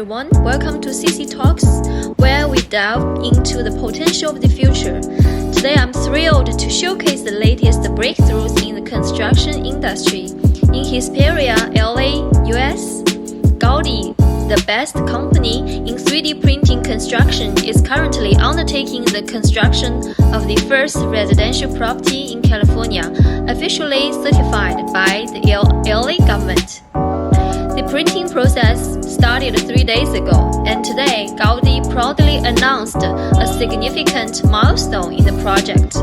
everyone, welcome to CC Talks, where we delve into the potential of the future. Today I'm thrilled to showcase the latest breakthroughs in the construction industry. In Hesperia, LA, US, Gaudi, the best company in 3D printing construction, is currently undertaking the construction of the first residential property in California, officially certified by the LA government. The printing process started 3 days ago, and today Gaudi proudly announced a significant milestone in the project: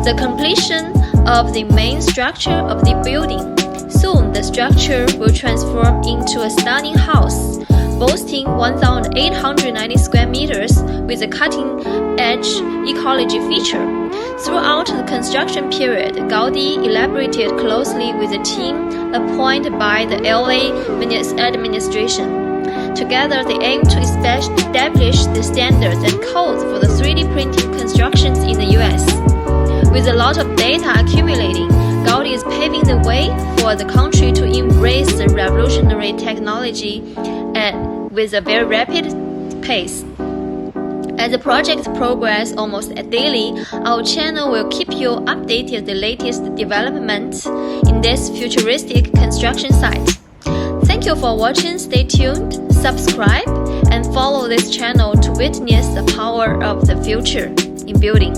the completion of the main structure of the building. Soon, the structure will transform into a stunning house, boasting 1,890 square meters with a cutting-edge ecology feature. Throughout the construction period, Gaudi elaborated closely with a team appointed by the LA administration. Together, they aim to establish the standards and codes for the 3D printing constructions in the US. With a lot of data accumulating, Gaudi is paving the way for the country to embrace the revolutionary technology with a very rapid pace. As the project progresses almost daily, our channel will keep you updated the latest developments in this futuristic construction site. Thank you for watching. Stay tuned, subscribe, and follow this channel to witness the power of the future in building.